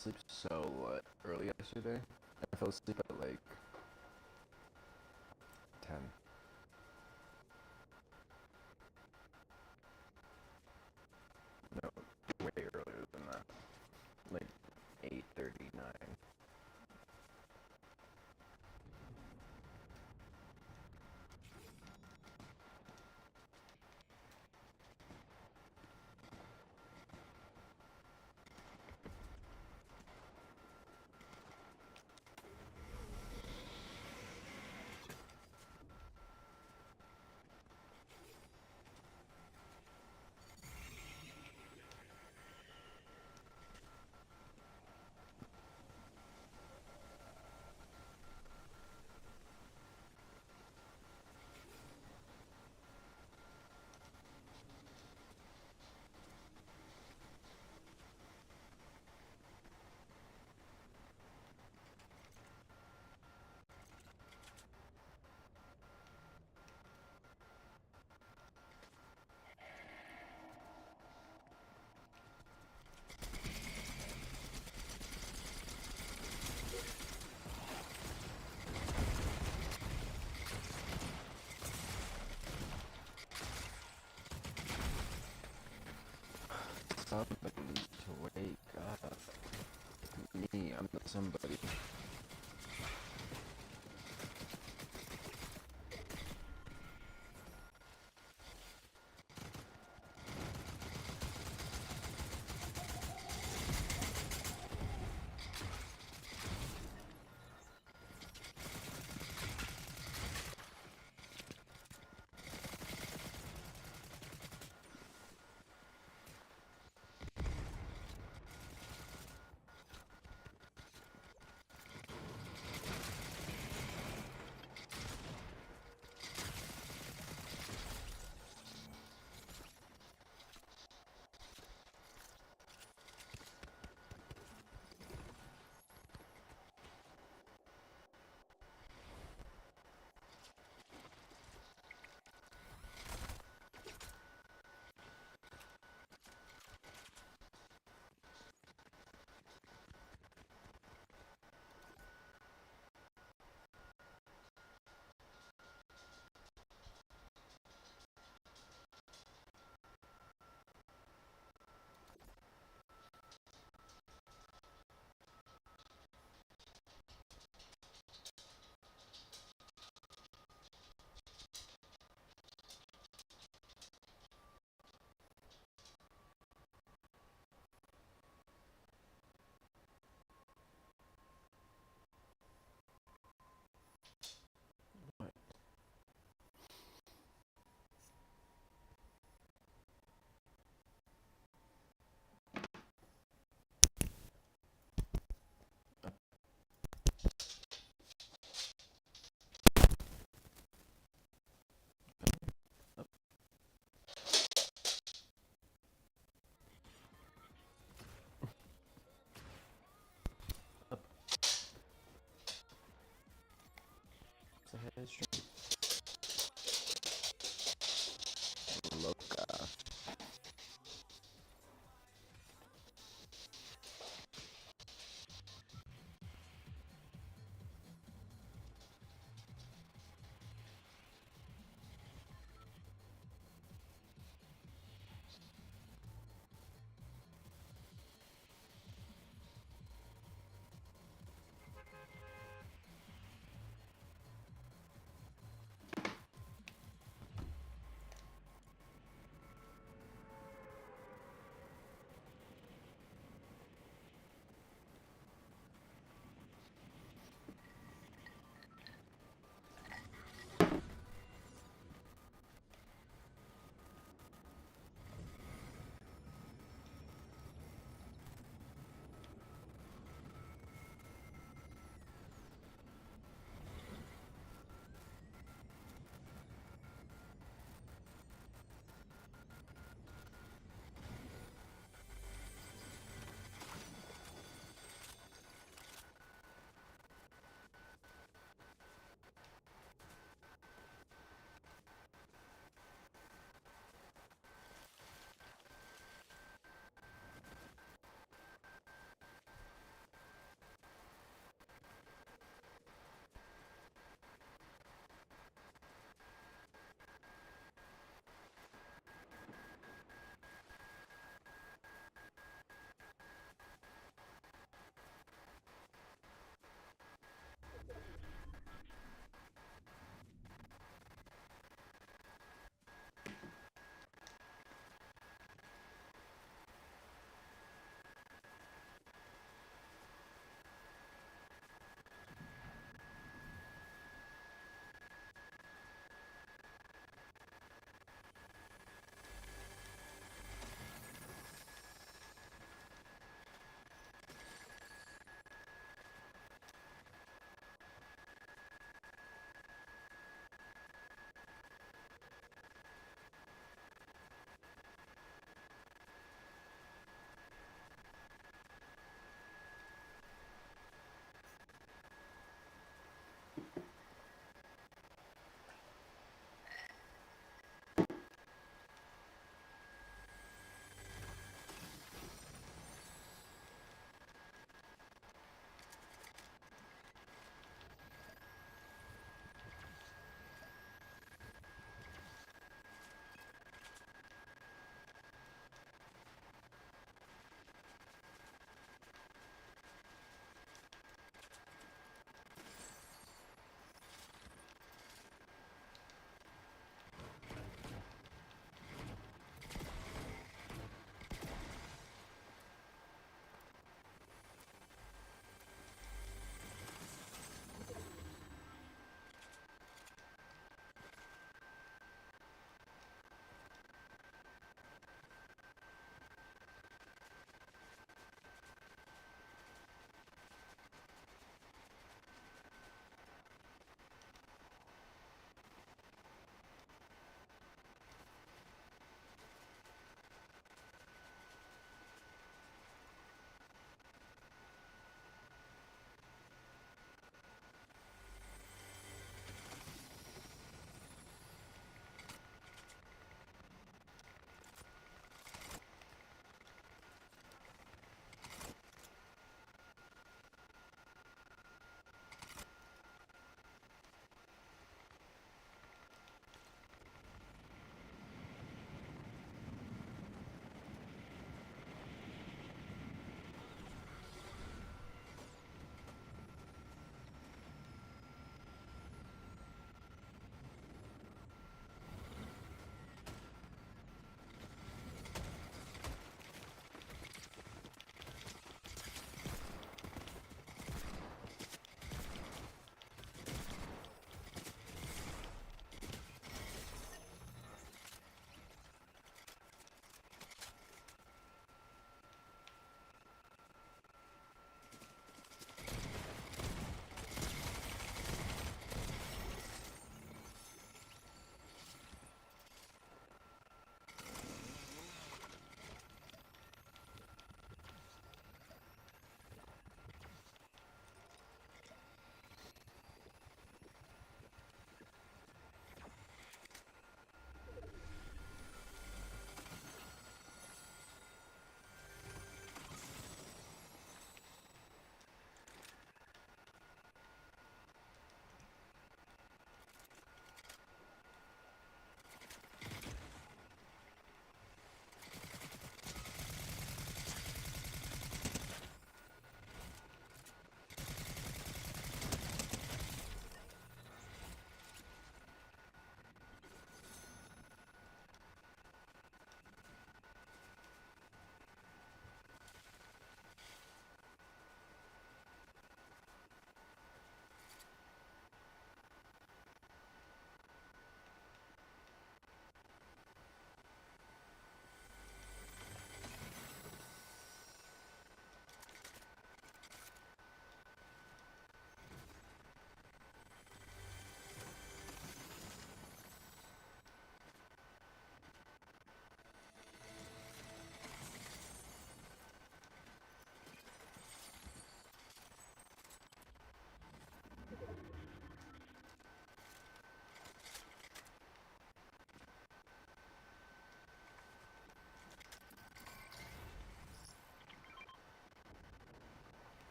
asleep so early yesterday. I fell asleep at like 10. No, way earlier than that. Like 8:39. Somebody needs to wake up. Me, I'm not somebody. What? Up. It's a head stream. Loca.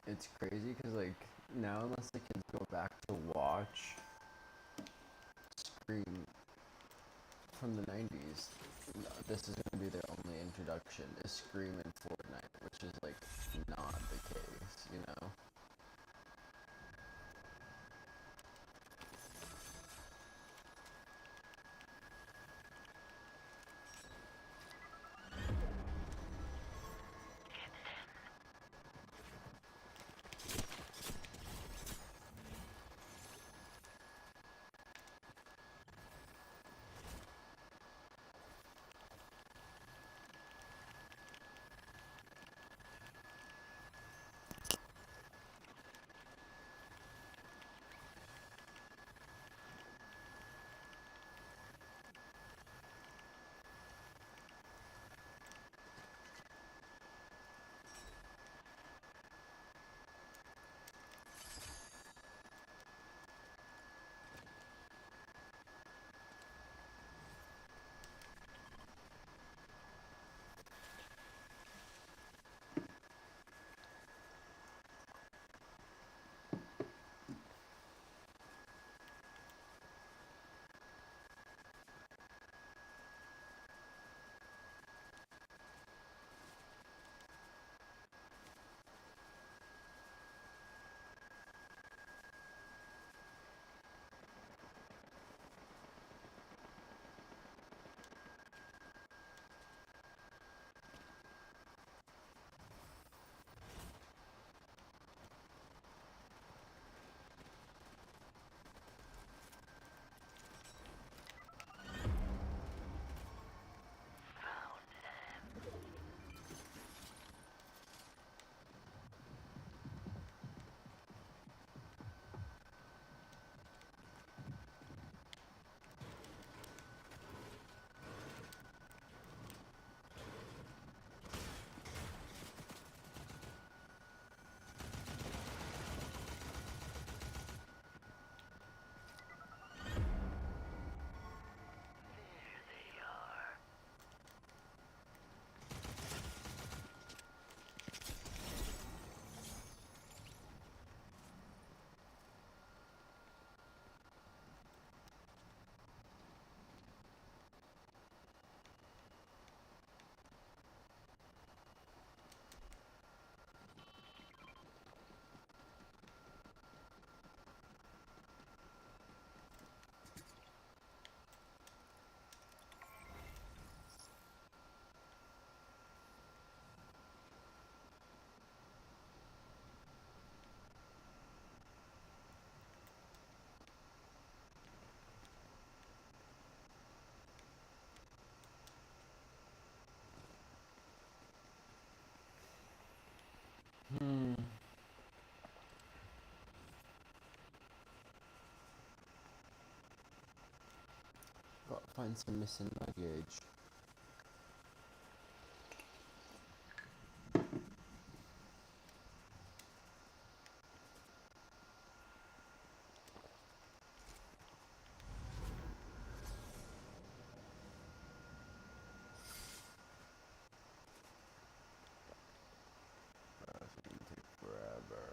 It's crazy because like now, unless the kids go back to watch Scream from the '90s, this is gonna be their only introduction is Scream and Fortnite, which is like not the case, you know. Gotta find some missing luggage. That's gonna take forever.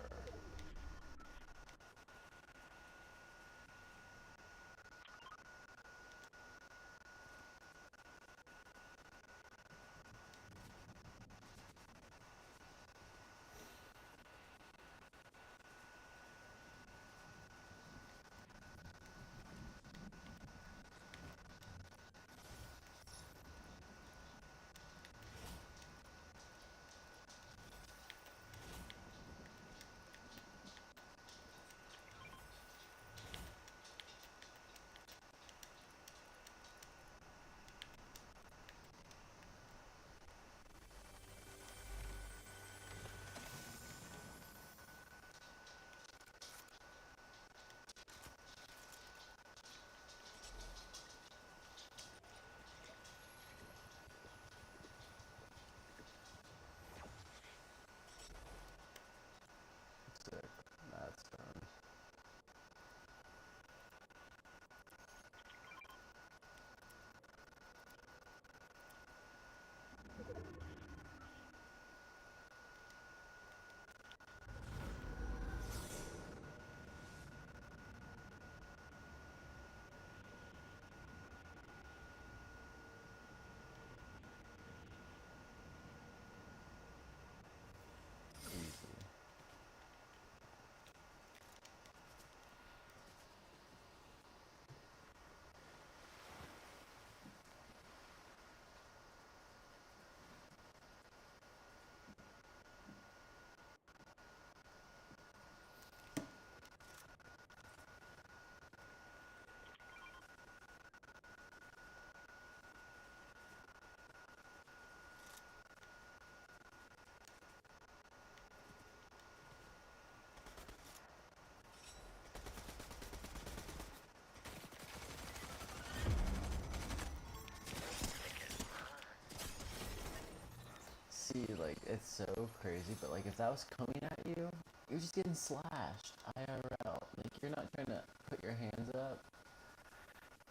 so crazy, but like if that was coming at you, you're just getting slashed IRL. Like you're not trying to put your hands up.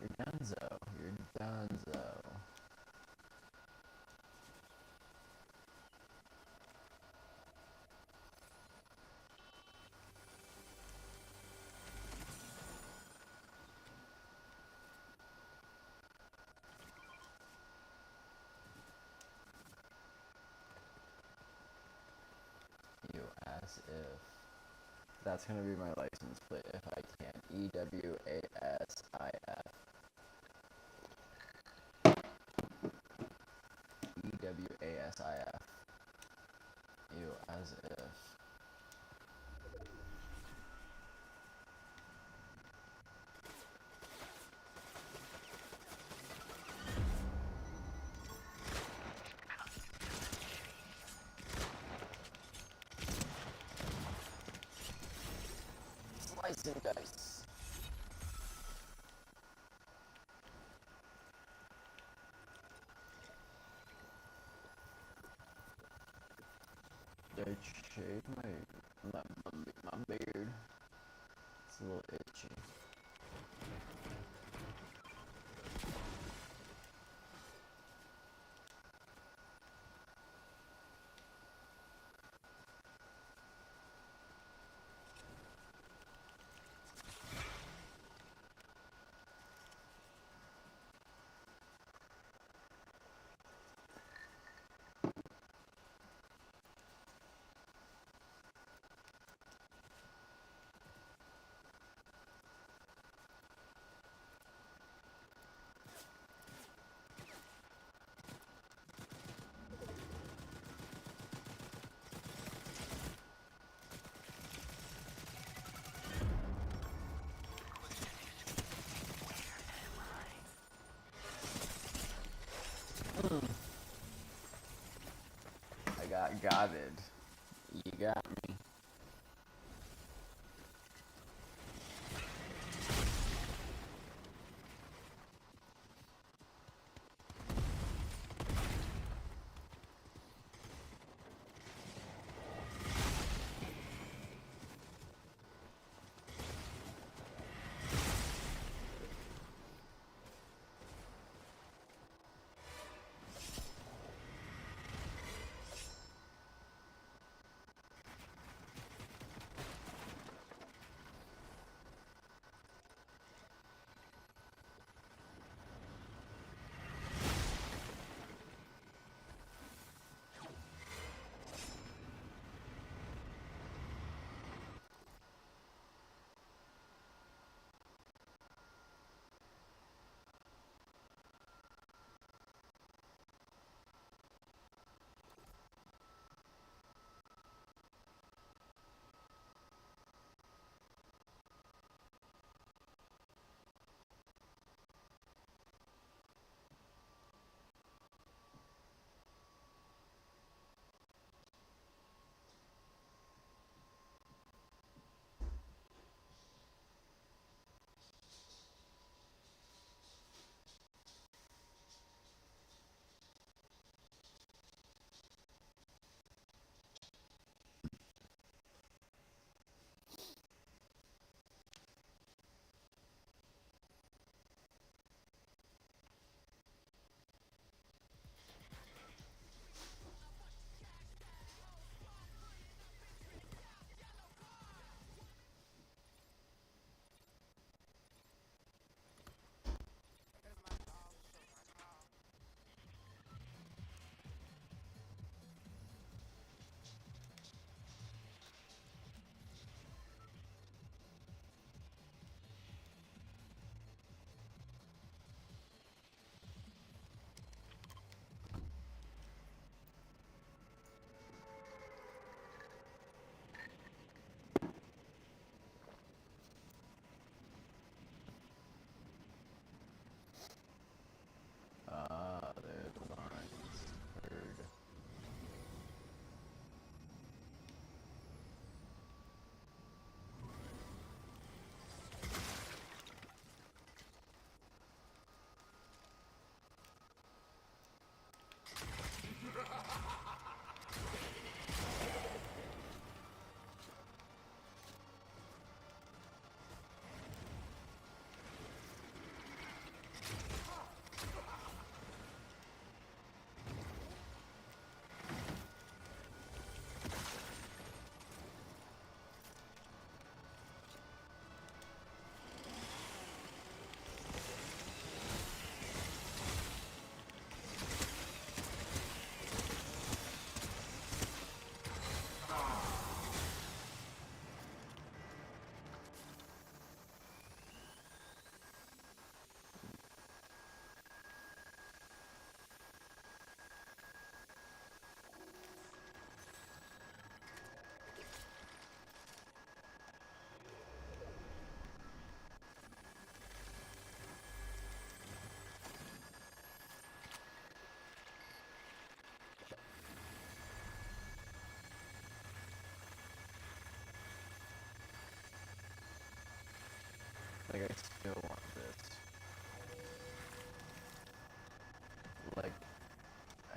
You're donezo. You're donezo. You as if. That's gonna be my license plate if I can. EWASIF. EWASIF. You as if. Slice and dice. Did I shave my beard? It's a little itchy. I got gotted. You got me. Like, I still want this. Like,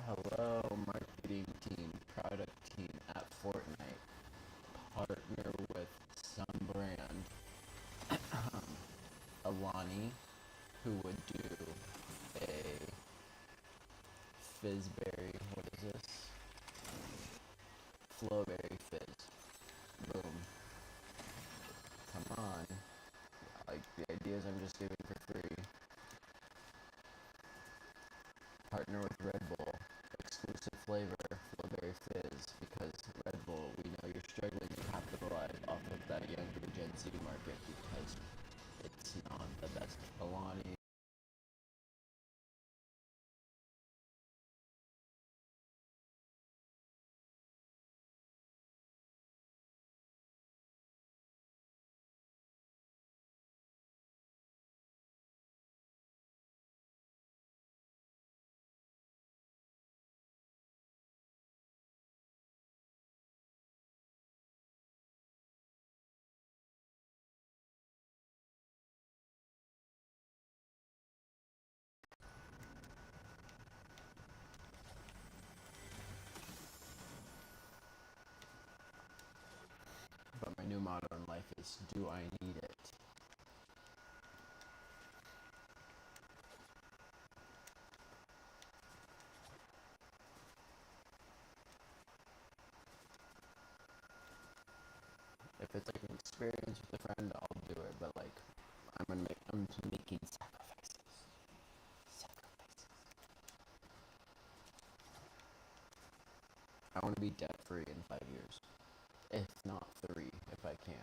hello, marketing team, product team at Fortnite. Partner with some brand, Alani, who would do a Fizzberry, what is this? Flowberry Fizz. Boom. Come on. Like, the ideas I'm just giving for free. Partner with Red Bull. Exclusive flavor, Flowberry Fizz. Because Red Bull, we know you're struggling to capitalize off of that younger Gen Z market because it's not the best. Alani. But my new motto in life is, do I need it? If it's like an experience with a friend, I'll do it. But like, I'm making sacrifices. I want to be debt free in 5 years, if not 3, if I can.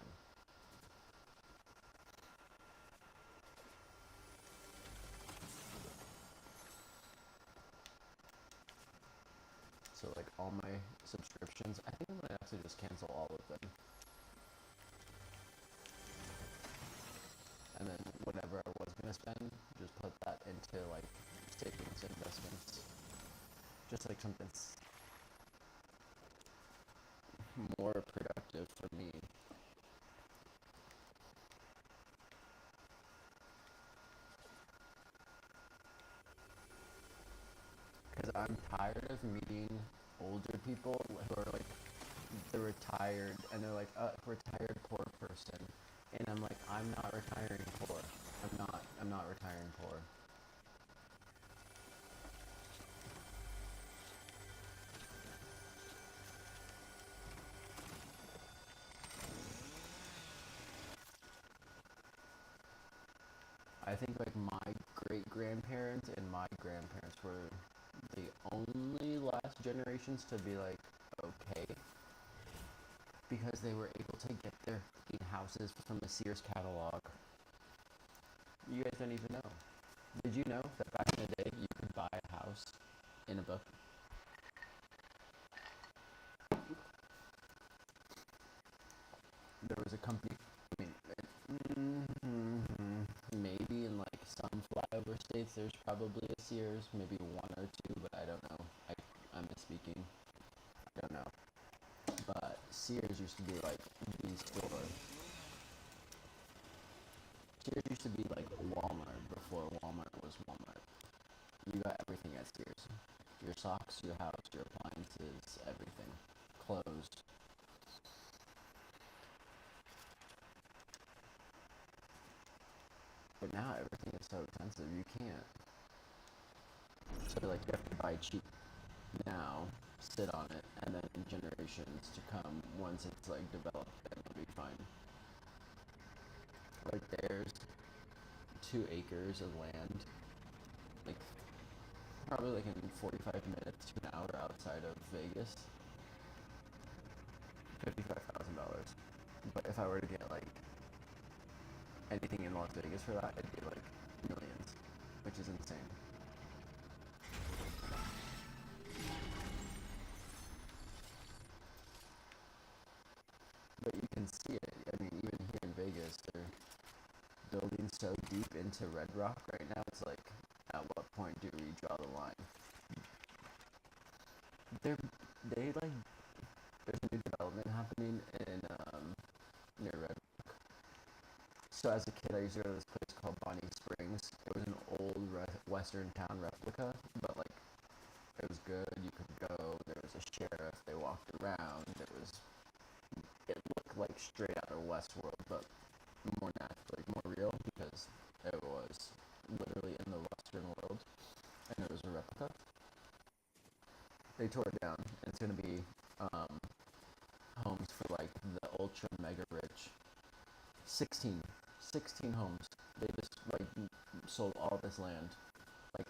So like all my subscriptions, I think I'm gonna actually just cancel all of them, and then whatever I was gonna spend, just put that into like savings, investments, just like something more productive for me. Because I'm tired of meeting older people who are like, they're retired, and they're like, retired poor person. And I'm like, I'm not retiring poor. I'm not retiring poor. I think like my great grandparents and my grandparents were the only last generations to be like, okay, because they were able to get their houses from the Sears catalog. You guys don't even know. Did you know that back in the day you could buy a house in a book? There was a company, I mean, maybe in like some flyover states there's probably a Sears, maybe 1 or 2, but I don't know. I'm misspeaking. I don't know. But Sears used to be like the store. Sears used to be like Walmart before Walmart was Walmart. You got everything at Sears. Your socks, your house, your appliances, everything. Clothes. But now everything is so expensive, you can't. So like you have to buy cheap now, sit on it, and then in generations to come, once it's like developed, then it'll be fine. Like there's 2 acres of land, like probably like in 45 minutes to an hour outside of Vegas. $55,000. But if I were to get like anything in Las Vegas for that, it'd be like millions, which is insane. But you can see it. I mean, even here in Vegas, they're building so deep into Red Rock right now. It's like, at what point do we draw the line? They like, there's a new development happening in near Red Rock. So as a kid, I used to go to this place called Bonnie Springs. It was an old Western town replica, but like it was good. You could go. There was a sheriff. They walked around. It looked like straight out of Westworld, but more natural, like more real, because it was literally in the Western world, and it was a replica. They tore it down. And it's gonna be homes for like the ultra mega rich. 16 homes. They just like sold all this land, like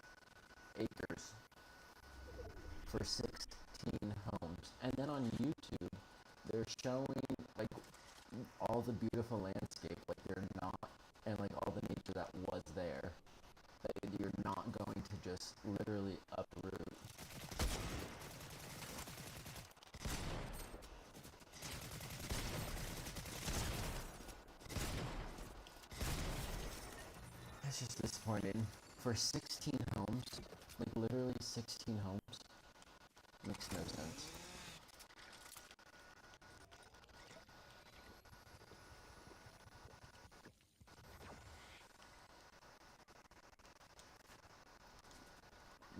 acres, for 16 homes. And then on YouTube, they're showing like all the beautiful landscape, like they're not, and like all the nature that was there, that you're not going to just literally uproot. It's just disappointing. For 16 homes, like literally 16 homes, makes no sense.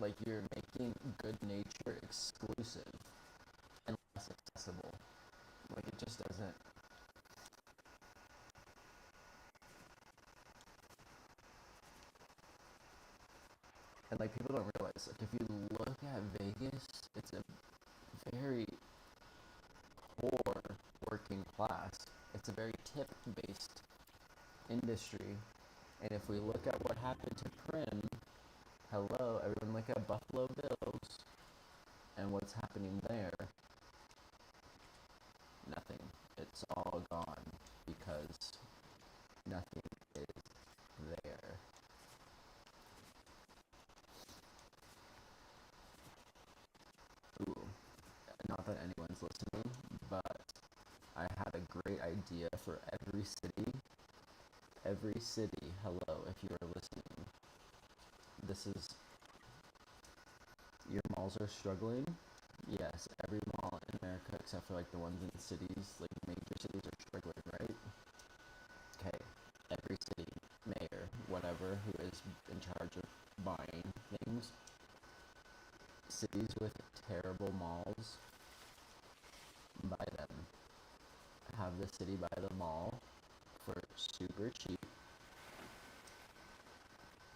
Like you're making good nature exclusive and less accessible. Like it just doesn't. And like people don't realize, like if you look at Vegas, it's a very poor working class. It's a very tip-based industry. And if we look at what happened to Prim, hello, everyone look at Buffalo Bills and what's happening there. Nothing. It's all gone because nothing is there. Ooh, not that anyone's listening, but I had a great idea for every city. Every city, hello, if you are listening. This is, your malls are struggling. Yes, every mall in America except for like the ones in the cities, like major cities are struggling, right? Okay, every city, mayor, whatever, who is in charge of buying things, cities with terrible malls, buy them. Have the city buy the mall for super cheap,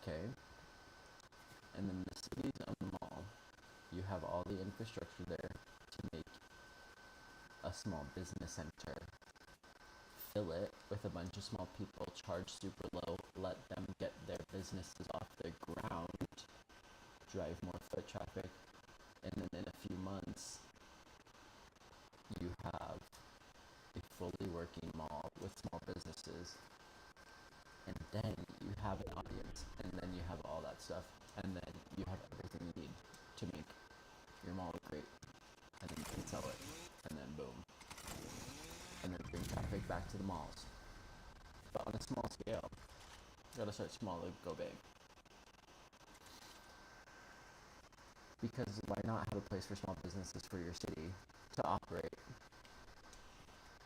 okay? And then the cities own the mall. You have all the infrastructure there to make a small business center. Fill it with a bunch of small people, charge super low, let them get their businesses off the ground, drive more foot traffic, and then in a few months, you have a fully working mall with small businesses, and then you have an audience, and then you have all that stuff, and then you have everything you need to make your mall great, and then you can sell it, and then boom, and then bring traffic back to the malls. But on a small scale, you gotta start small to go big. Because why not have a place for small businesses for your city to operate?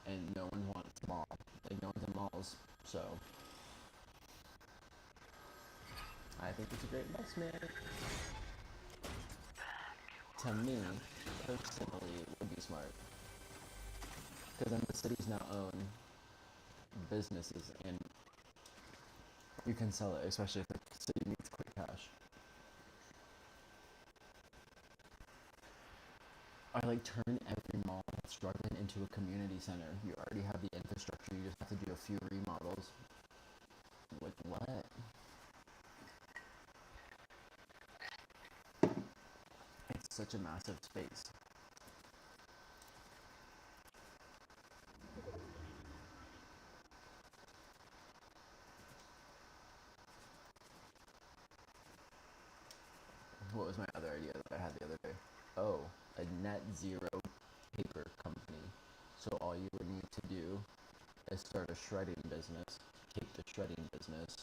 And no one wants mall. Like no one's in malls, so I think it's a great investment. To me, personally, it would be smart. Because then the cities now own businesses and you can sell it, especially if the city needs quick cash. Or like turn every mall that's struggling into a community center. You already have the infrastructure, you just have to do a few remodels. Like what? It's such a massive space. What was my other idea that I had the other day? Oh, a net zero paper company. So all you would need to do is start a shredding business, take the shredding business,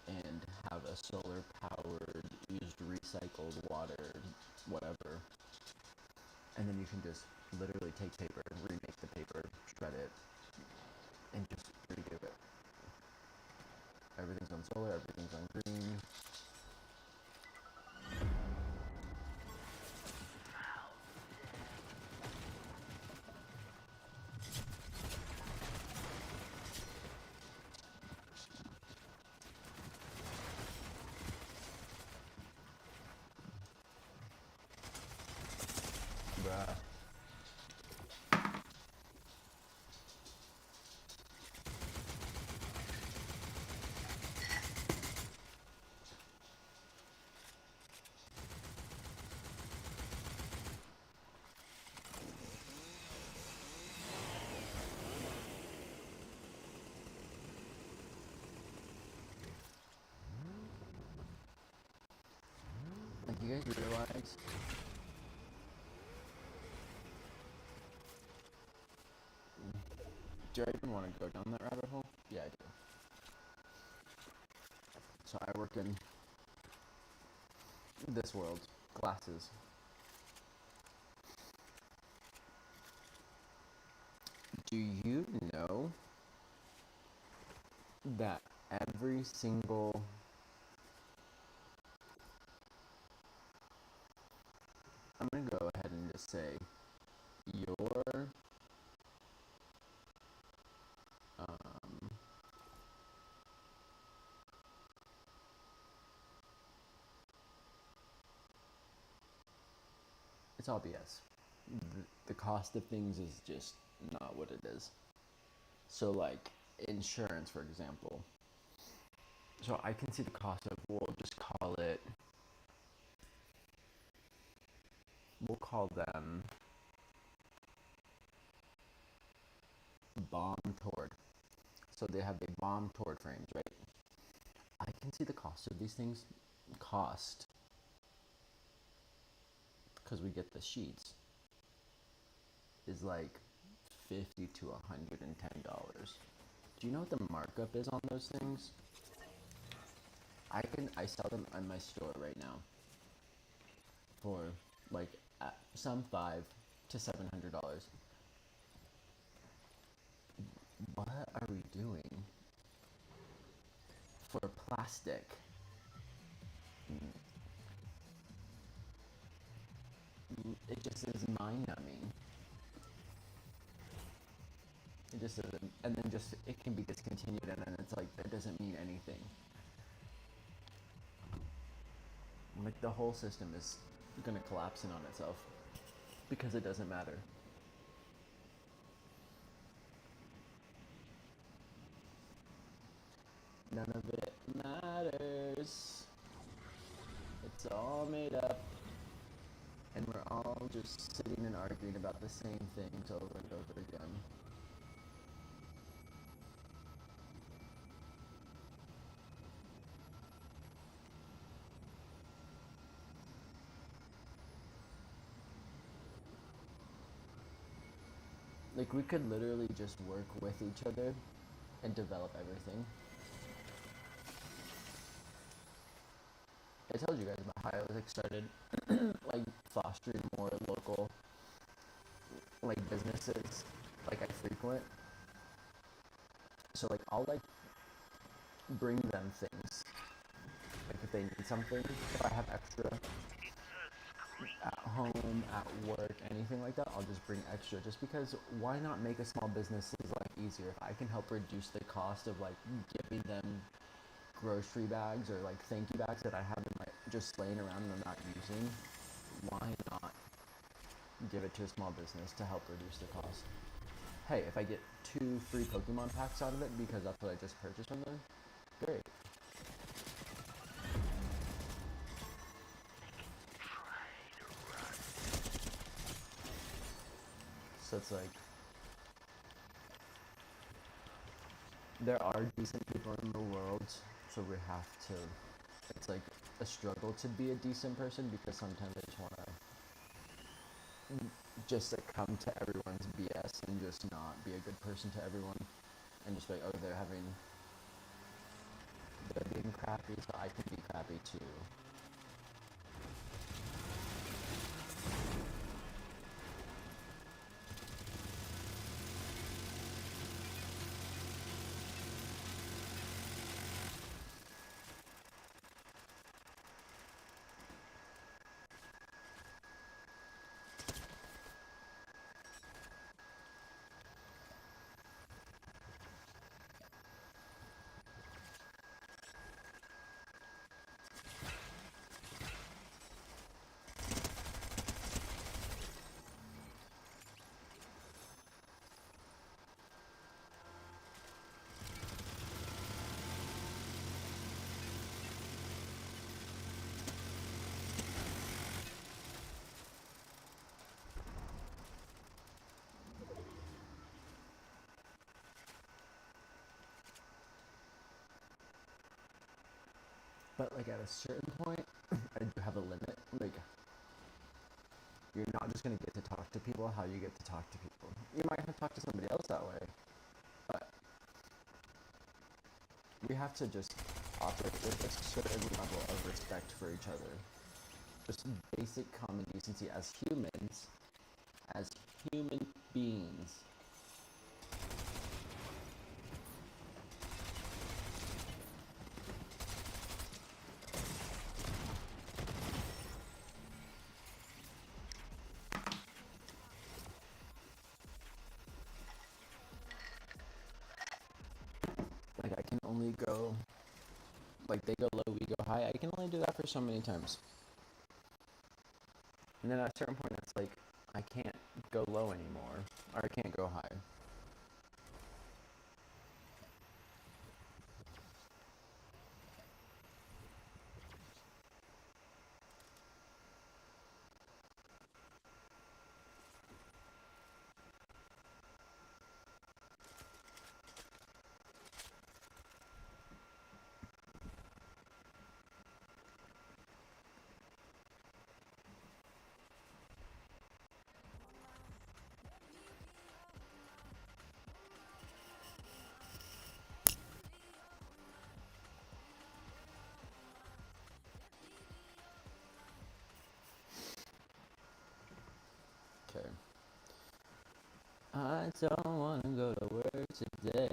and have a solar powered, used recycled water, whatever. And then you can just literally take paper, remake the paper, shred it, and just redo it. on solar, everything's on green. Bruh. Like, you guys realize do I even want to go down that rabbit hole? Yeah, I do. So I work in this world, glasses. Do you know that every single I'm gonna go ahead and just say your it's all BS. The cost of things is just not what it is. So, like, insurance, for example. So I can see the cost of, we'll call them bomb toward. So they have the bomb toward frames, right? I can see the cost of these things because we get the sheets, is like $50 to $110. Do you know what the markup is on those things? I sell them on my store right now for like some $500 to $700. What are we doing for plastic? It just is mind numbing. It just doesn't, and then just it can be discontinued, and then it's like that doesn't mean anything. Like the whole system is gonna collapse in on itself because it doesn't matter. None of it matters. It's all made up. And we're all just sitting and arguing about the same things over and over again. Like, we could literally just work with each other and develop everything. I told you guys about how I was excited, like, fostering more local, like, businesses, like, I frequent. So, like, I'll, like, bring them things. Like, if they need something, if I have extra at home, at work, anything like that, I'll just bring extra. Just because, why not make a small business's life easier? If I can help reduce the cost of, like, giving them grocery bags or, like, thank you bags that I have in my, just laying around and I'm not using, why not give it to a small business to help reduce the cost? Hey, if I get 2 free Pokemon packs out of it because that's what I just purchased from them, great. So it's like, there are decent people in the world, so we have to, it's like a struggle to be a decent person because sometimes I just want to just succumb to everyone's BS and just not be a good person to everyone and just be like, oh, they're being crappy, so I can be crappy too. But like at a certain point, I do have a limit. Like you're not just gonna get to talk to people how you get to talk to people. You might have to talk to somebody else that way, but we have to just operate with a certain level of respect for each other. Just basic common decency as humans, as human beings. Like I can only go, like they go low, we go high. I can only do that for so many times. And then at a certain point, it's like I can't go low anymore, or I can't go high. Okay. I don't wanna go to work today.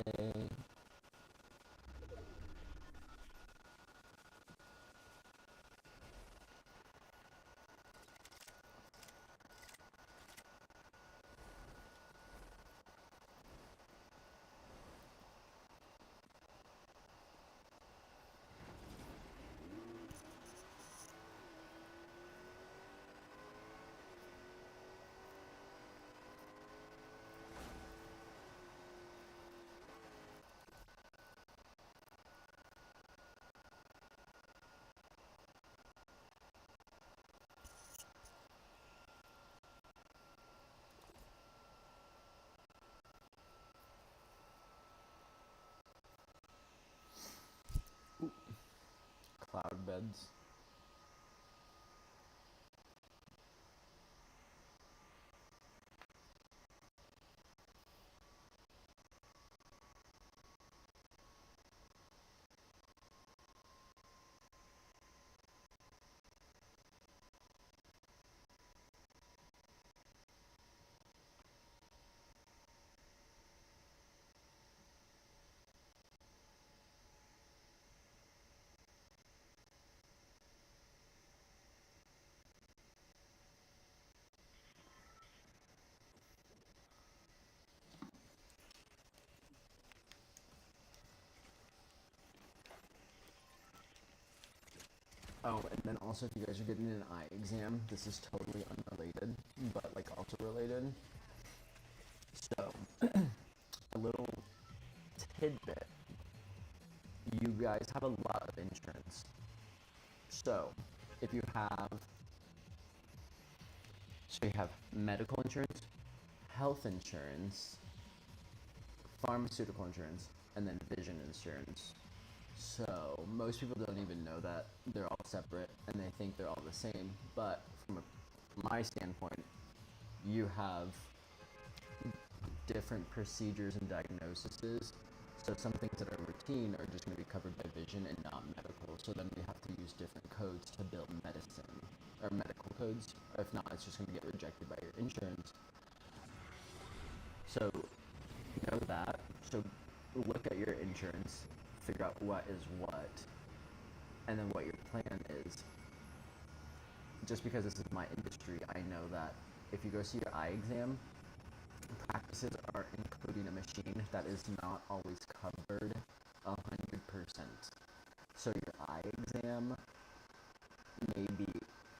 Cloud beds. Oh, and then also if you guys are getting an eye exam, this is totally unrelated, but like also related. So, a little tidbit. You guys have a lot of insurance. So, if you have, so you have medical insurance, health insurance, pharmaceutical insurance, and then vision insurance. So most people don't even know that they're all separate and they think they're all the same. But from my standpoint, you have different procedures and diagnoses. So some things that are routine are just going to be covered by vision and not medical. So then we have to use different codes to bill medicine or medical codes. If not, it's just going to get rejected by your insurance. So know that. So look at your insurance, figure out what is what, and then what your plan is. Just because this is my industry, I know that if you go see your eye exam, practices are including a machine that is not always covered 100%. So your eye exam may be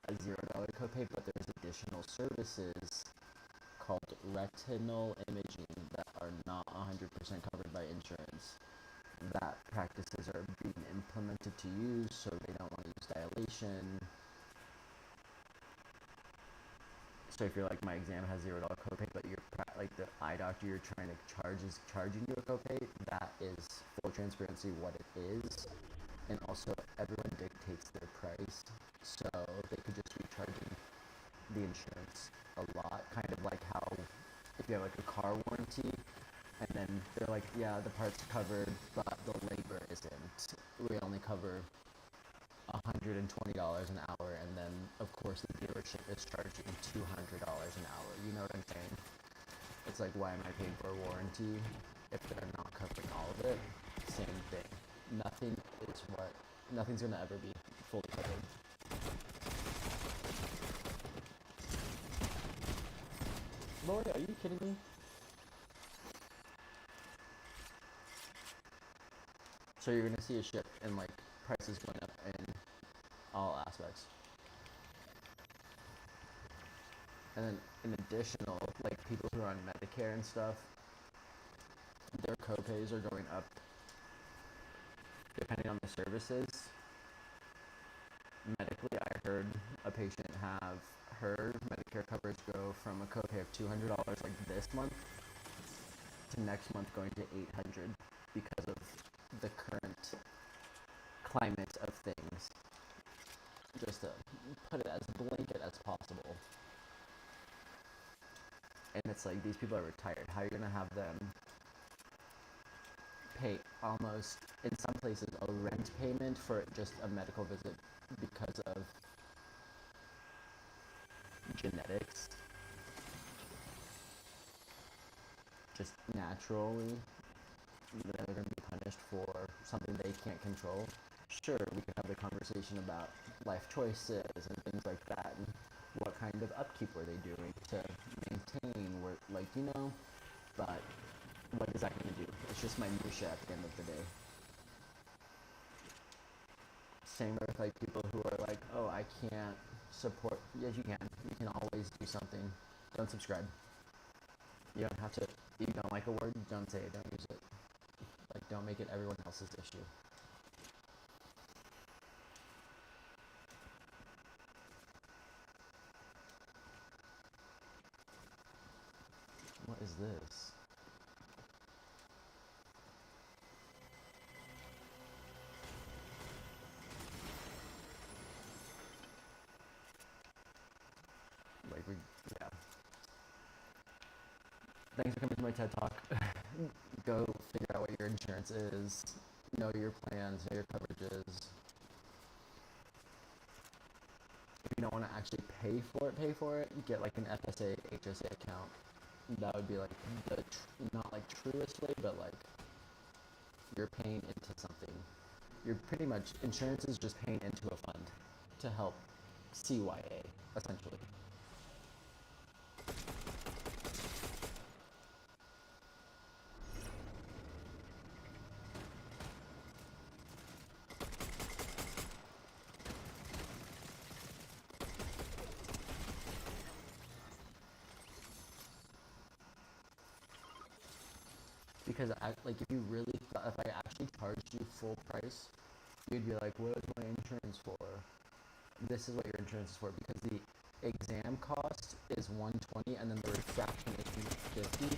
a $0 copay, but there's additional services called retinal imaging that are not 100% covered by insurance. That practices are being implemented to use, so they don't want to use dilation. So if you're like, my exam has $0 copay, but you're like the eye doctor you're trying to charge is charging you a copay, that is full transparency what it is. and also everyone dictates their price, so they could just be charging the insurance a lot, kind of like how if you have like a car warranty, and then they're like, yeah, the part's covered, but the labor isn't. We only cover $120 an hour, and then of course the dealership is charging $200 an hour. You know what I'm saying? It's like, why am I paying for a warranty if they're not covering all of it? Same thing. Nothing's gonna ever be fully covered. Lord, are you kidding me? So you're gonna see a shift in like prices going up in all aspects. And then in additional, like people who are on Medicare and stuff, their copays are going up depending on the services. Medically, I heard a patient have her Medicare coverage go from a copay of $200 like this month to next month going to $800 because of the current climate of things. Just to put it as blanket as possible. And it's like, these people are retired. How are you gonna have them pay almost, in some places, a rent payment for just a medical visit because of genetics? Just naturally, they're going to be punished for something they can't control. Sure, we could have the conversation about life choices and things like that, and what kind of upkeep were they doing to maintain, but what is that going to do? It's just minutia at the end of the day. Same with like people who are like, oh, I can't support. Yes, you can. You can always do something. Don't subscribe. You don't have to. If you don't like a word, don't say it. Don't use it. Like, don't make it everyone else's issue. What is this? Yeah. Thanks for coming to my TED Talk. Go figure out what your insurance is. Know your plans, know your coverages. If you don't want to actually pay for it, get like an FSA, HSA account. That would be like not like truest way, but like you're paying into something. You're pretty much, insurance is just paying into a fund to help CYA, essentially. Because if you really thought, if I actually charged you full price, you'd be like, what is my insurance for? This is what your insurance is for, because the exam cost is $120 and then the refraction is $50.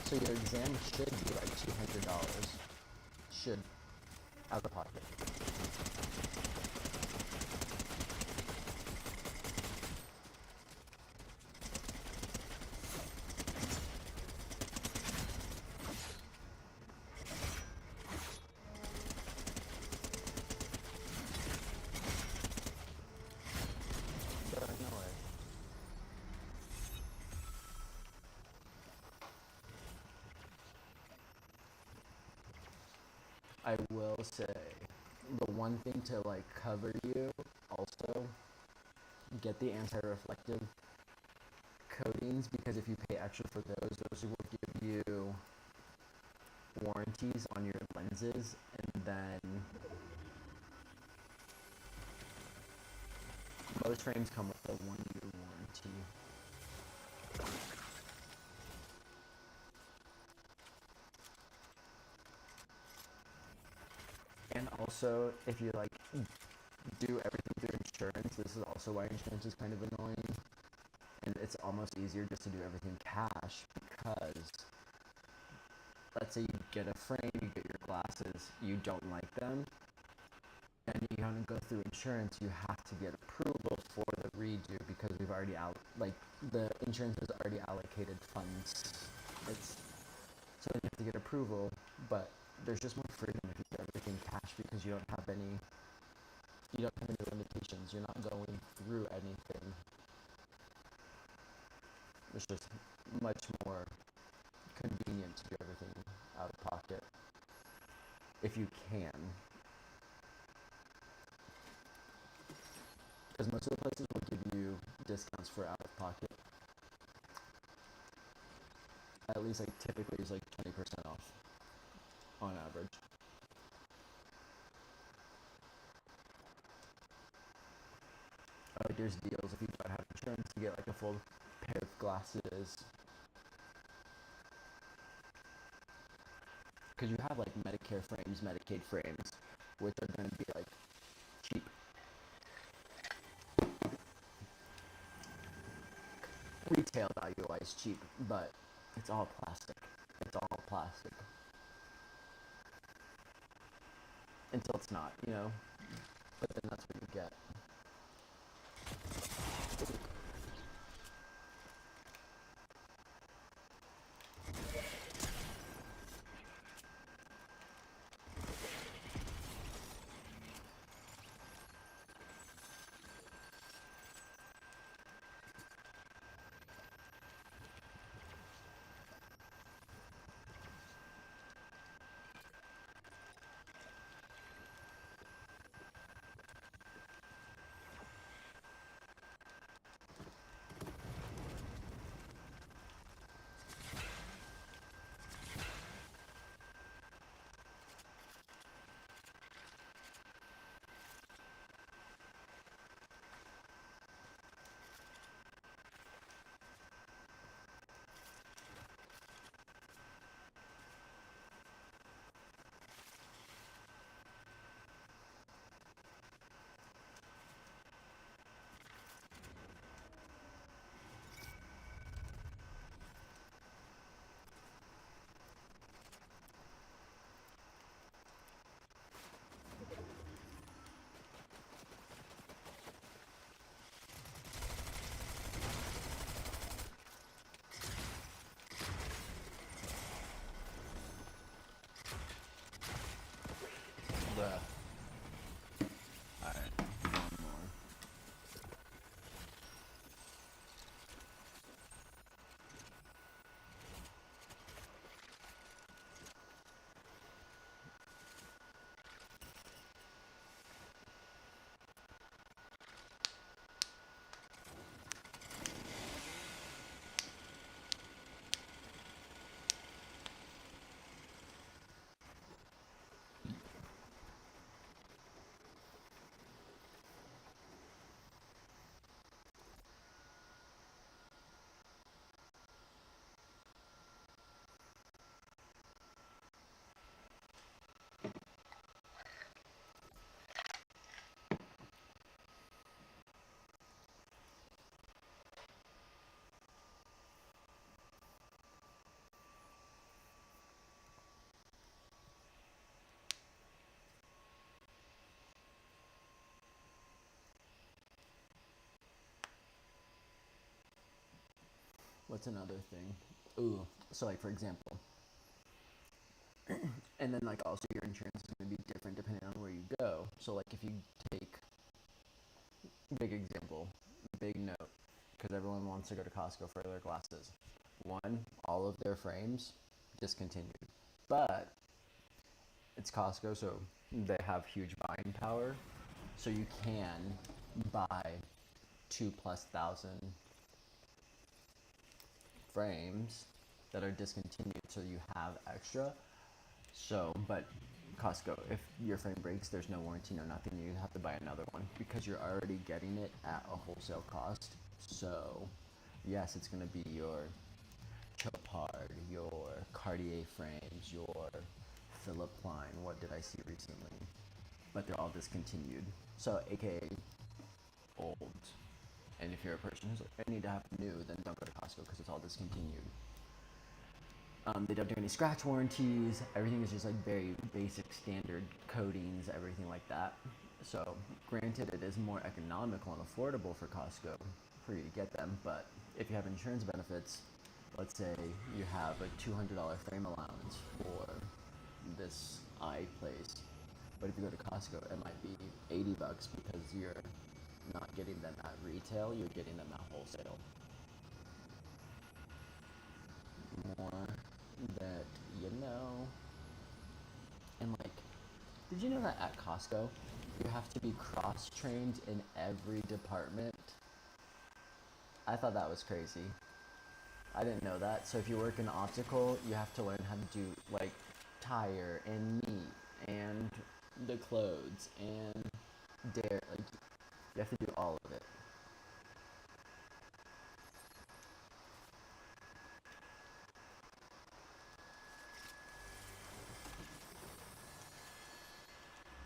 So your exam should be like $200. Should, out of pocket. I will say, the one thing to like cover you, also, get the anti-reflective coatings, because if you pay extra for those will give you warranties on your lenses, and then most frames come with a 1-year warranty. And also, if you like do everything through insurance, this is also why insurance is kind of annoying, and it's almost easier just to do everything cash, because let's say you get a frame, you get your glasses, you don't like them, and you want to go through insurance, you have to get approval for the redo because we've already the insurance has already allocated funds. It's so you have to get approval, but there's just more freedom if you get everything cash because you don't have any limitations. You're not going through anything. It's just much more convenient to do everything out of pocket if you can. Because most of the places will give you discounts for out of pocket. At least typically it's 20% off on average. There's deals if you don't have insurance, you get a full pair of glasses. Because you have Medicare frames, Medicaid frames, which are going to be cheap. Retail value wise cheap, but it's all plastic. It's all plastic. Until it's not, but then that's what you get. Bruh. Alright, one more. What's another thing? Ooh, so for example, and then also your insurance is going to be different depending on where you go. So if you take, big example, big note, because everyone wants to go to Costco for their glasses. One, all of their frames discontinued, but it's Costco, so they have huge buying power, so you can buy 2,000+ frames that are discontinued, so you have extra. So, but Costco, if your frame breaks, there's no warranty, no nothing. You have to buy another one because you're already getting it at a wholesale cost. So, yes, it's going to be your Chopard, your Cartier frames, your Philip Klein. What did I see recently? But they're all discontinued. So, aka old. And if you're a person who's I need to have new, then don't go to Costco because it's all discontinued. They don't do any scratch warranties. Everything is just like very basic standard coatings, everything like that. So, granted, it is more economical and affordable for Costco for you to get them, but if you have insurance benefits, let's say you have a $200 frame allowance for this eye place, but if you go to Costco, it might be $80 because you're not getting them at retail, you're getting them at wholesale. More that you know. And like, did you know that at Costco, you have to be cross-trained in every department? I thought that was crazy. I didn't know that. So if you work in optical, you have to learn how to do like tire and meat and the clothes and dare. Like, you have to do all of it.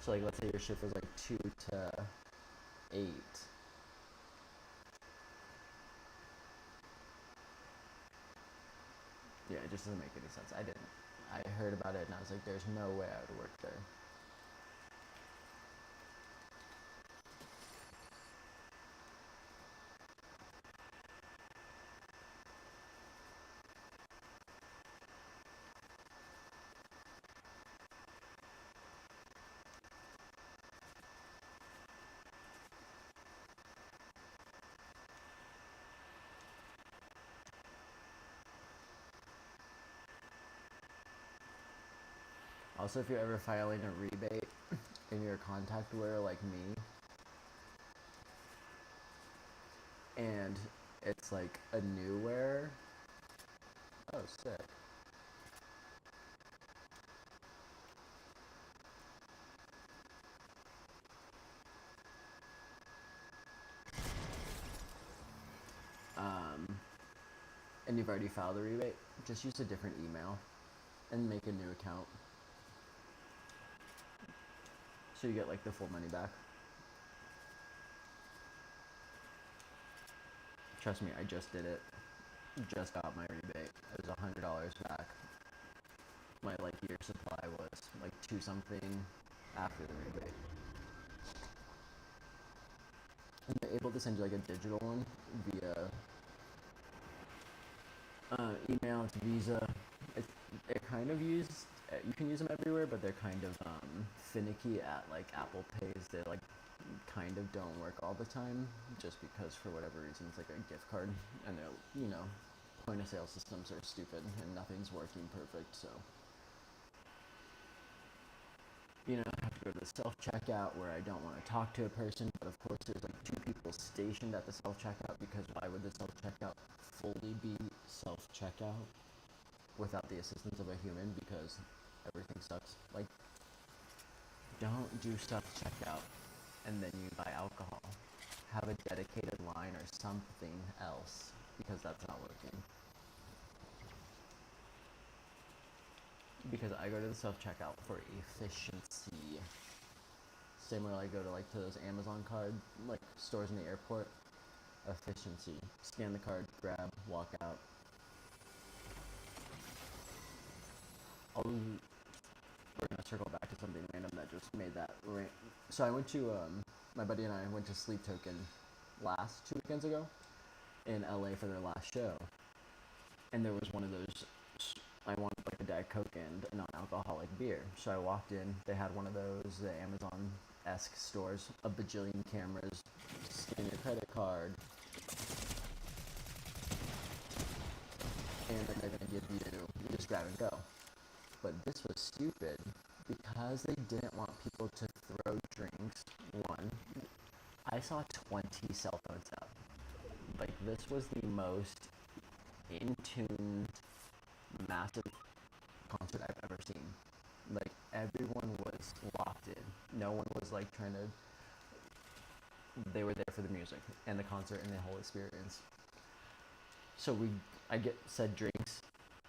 So like, let's say your shift was like 2 to 8. Yeah, it just doesn't make any sense. I didn't. I heard about it and I was like, there's no way I would work there. Also, if you're ever filing a rebate and you're a contact wearer like me, and it's like a new wearer, oh, sick. Um, and you've already filed a rebate, just use a different email and make a new account. So you get like the full money back. Trust me, I just did it. Just got my rebate. It was $100 back. My like year supply was like 2 something after the rebate. And they're able to send you like a digital one via email, it's Visa. It kind of used. You can use them everywhere, but they're kind of finicky at like Apple Pays. They like kind of don't work all the time, just because for whatever reason it's like a gift card, and they're point of sale systems are stupid and nothing's working perfect. So I have to go to the self-checkout where I don't want to talk to a person, but of course there's like 2 people stationed at the self-checkout, because why would the self-checkout fully be self-checkout without the assistance of a human? Because everything sucks. Like, don't do self-checkout and then you buy alcohol. Have a dedicated line or something else, because that's not working. Because I go to the self-checkout for efficiency. Same way I go to those Amazon card like stores in the airport. Efficiency. Scan the card, grab, walk out. We're gonna circle back to something random that just made that So I went to my buddy and I went to Sleep Token 2 weekends ago in LA for their last show, and there was one of those. I wanted like a Diet Coke and a non-alcoholic beer, so I walked in. They had one of those Amazon-esque stores, a bajillion cameras, scan your credit card, and then they're gonna give you just grab and go. But this was stupid because they didn't want people to throw drinks. One, I saw 20 cell phones out. Like, this was the most in-tune, massive concert I've ever seen. Like, everyone was locked in. No one was like trying to. They were there for the music and the concert and the whole experience. So I get said drinks,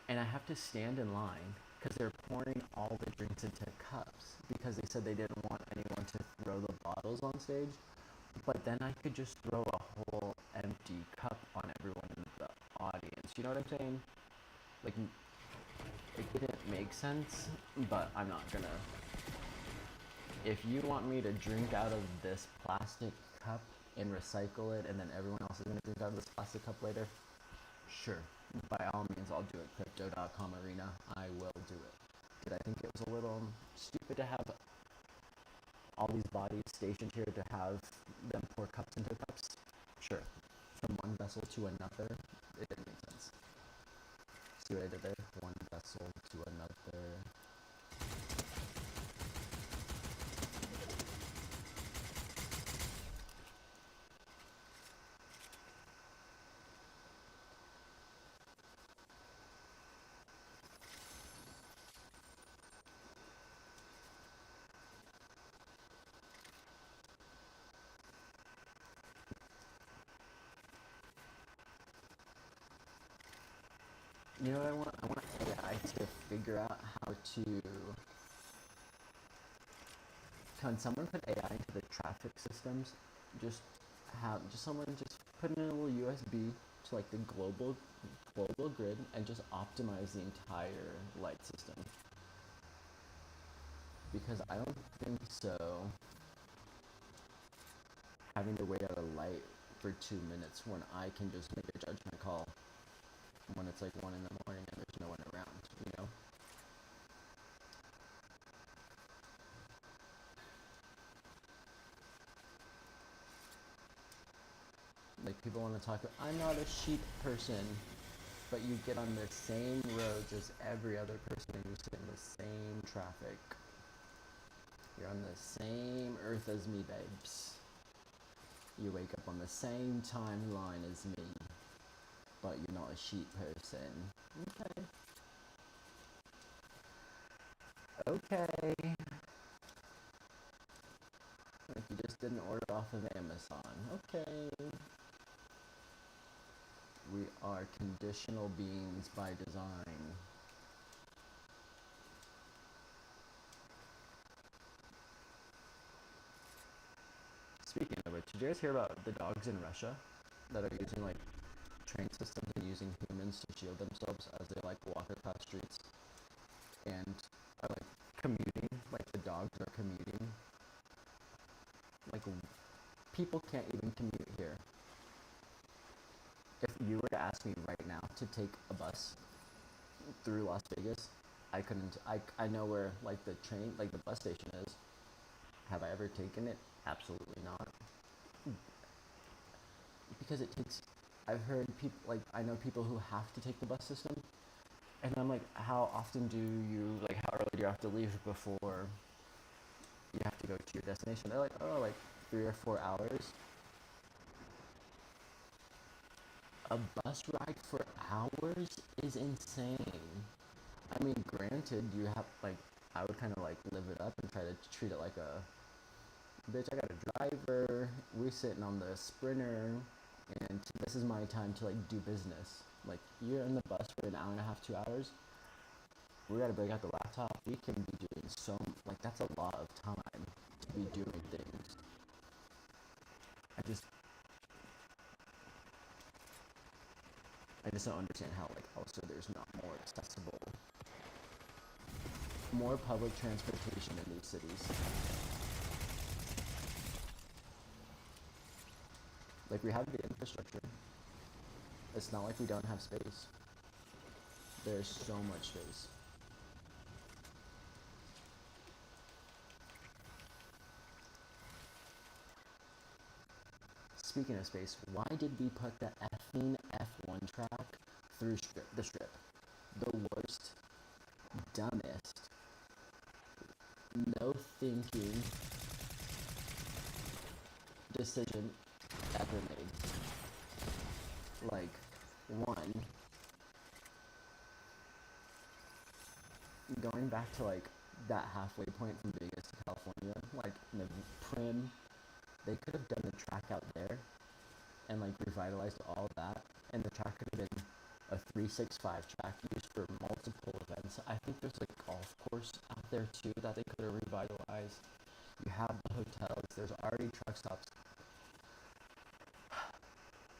and I have to stand in line because they're pouring all the drinks into cups, because they said they didn't want anyone to throw the bottles on stage. But then I could just throw a whole empty cup on everyone in the audience. You know what I'm saying? Like, it didn't make sense, but I'm not gonna. If you want me to drink out of this plastic cup and recycle it, and then everyone else is gonna drink out of this plastic cup later, sure, by all means, I'll do it. Crypto.com arena, I will do it. Did I think it was a little stupid to have all these bodies stationed here to have them pour cups into cups? Sure. From one vessel to another, it didn't make sense. See what I did there? One vessel to another. You know what I want? I want AI to figure out how to... Can someone put AI into the traffic systems? Just someone just put in a little USB to like the global grid and just optimize the entire light system. Because I don't think so having to wait out a light for 2 minutes when I can just make a judgment call when it's like 1 in the morning and there's no one around, you know? Like people want to talk about, I'm not a sheep person, but you get on the same roads as every other person and you sit in the same traffic. You're on the same earth as me, babes. You wake up on the same timeline as me, but you're not a sheep person. Okay. Like you just didn't order off of Amazon. Okay. We are conditional beings by design. Speaking of which, did you guys hear about the dogs in Russia that are using like train systems and using humans to shield themselves as they like walk across streets and are like commuting, like the dogs are commuting. Like people can't even commute here. If you were to ask me right now to take a bus through Las Vegas, I couldn't. I know where like the train, like the bus station is. Have I ever taken it? Absolutely not. Because it takes, I've heard people, like I know people who have to take the bus system, and I'm like, how often do you, like how early do you have to leave before you have to go to your destination? They're like, oh, like 3 or 4 hours. A bus ride for hours is insane. I mean, granted, you have, like, I would kind of, like, live it up and try to treat it like a, bitch, I got a driver, we're sitting on the Sprinter, and this is my time to, like, do business. Like, you're in the bus for an hour and a half, 2 hours, we gotta break out the laptop, we can be doing so, like, that's a lot of time to be doing things. I just don't understand how, like, also there's not more public transportation in these cities. Like, we have the infrastructure. It's not like we don't have space. There's so much space. Speaking of space, why did we put the effing F1 track through the strip? The worst, dumbest, no thinking decision ever made. Like, one, going back to like that halfway point from Vegas to California, like in the Prim, they could have done the track out there and like revitalized all of that, and the track could have been a 365 track used for multiple events. I think there's a golf course out there too that they could have revitalized. You have the hotels, there's already truck stops.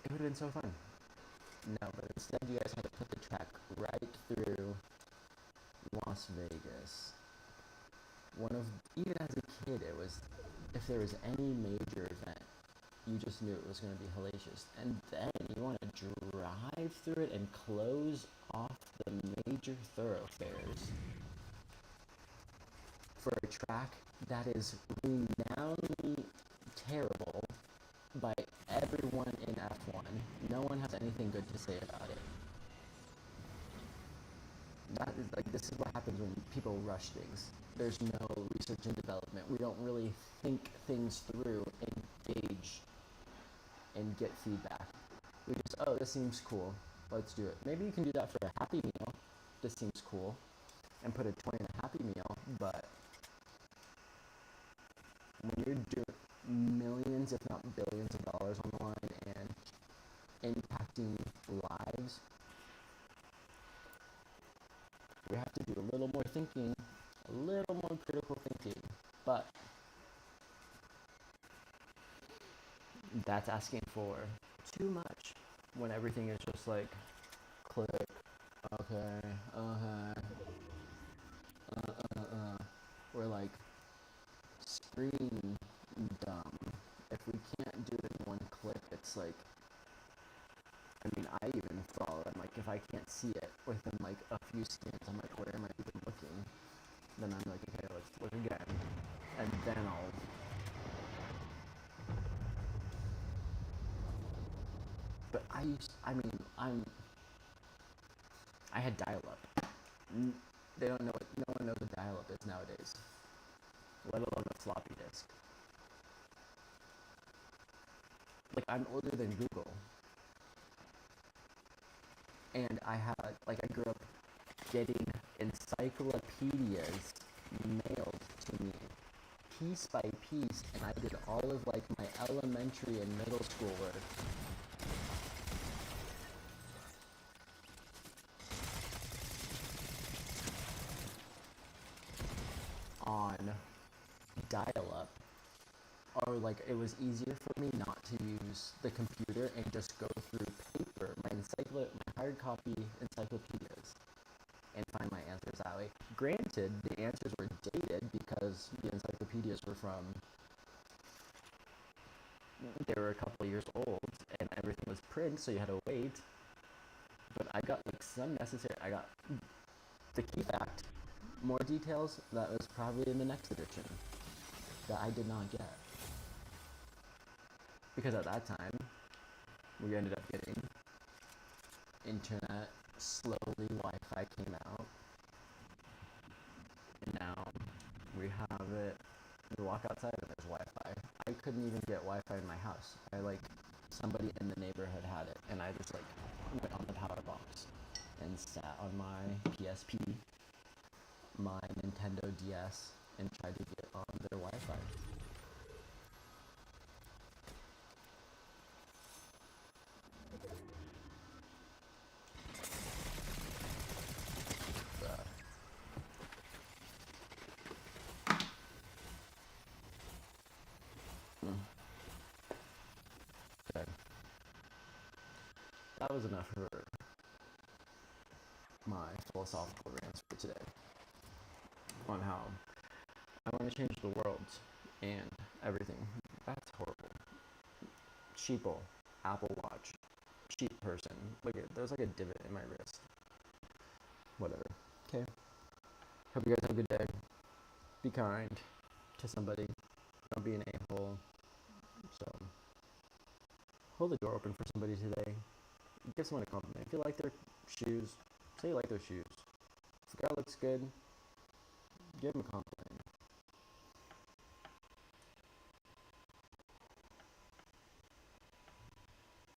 It would have been so fun. No, but instead you guys had to put the track right through Las Vegas, even as a kid, it was, if there was any major event, you just knew it was going to be hellacious. And then you want to drive through it and close off the major thoroughfares for a track that is renownedly terrible by everyone in F1. No one has anything good to say about it. That is like, this is what happens when people rush things. There's no research and development. We don't really think things through, engage, and get feedback. We just, oh, this seems cool, let's do it. Maybe you can do that for a Happy Meal. This seems cool, and put a toy in a Happy Meal. But when you're doing millions, if not billions of dollars on the line and impacting lives, we have to do a little more thinking, a little more critical thinking. But that's asking for too much when everything is just like, click, okay, we're like screen dumb. If we can't do it in one click, it's like, I mean, I even fall. I'm like, if I can't see it within like a few scans, I'm like, where am I even looking? Then I'm like, okay, let's look again, and then But I had dial-up. They don't know no one knows what dial-up is nowadays, let alone a floppy disk. Like, I'm older than Google. And I grew up getting encyclopedias mailed to me piece by piece, and I did all of like my elementary and middle school work on dial-up. Or like, it was easier for me not to use the computer and just go through paper, my hard copy encyclopedias, and find my answers that way. Granted, the answers were dated because the encyclopedias were they were a couple years old, and everything was print, so you had to wait. But I got like I got the key fact, more details that was probably in the next edition that I did not get. Because at that time, we ended up getting internet, slowly Wi-Fi came out, and now we have it. You walk outside and there's Wi-Fi. I couldn't even get Wi-Fi in my house. Somebody in the neighborhood had it, and I just went on the power box and sat on my PSP, my Nintendo DS, and tried to get on their Wi-Fi. Okay. That was enough for my philosophical rants for today on how I want to change the world and everything. That's horrible. Sheeple, Apple Watch, sheep person. Look at, there's like a divot in my wrist. Whatever. Okay. Hope you guys have a good day. Be kind to somebody. Don't be an a-hole. So, hold the door open for somebody today. Give someone a compliment. If you like their shoes, say you like their shoes. If the guy looks good, give him a compliment.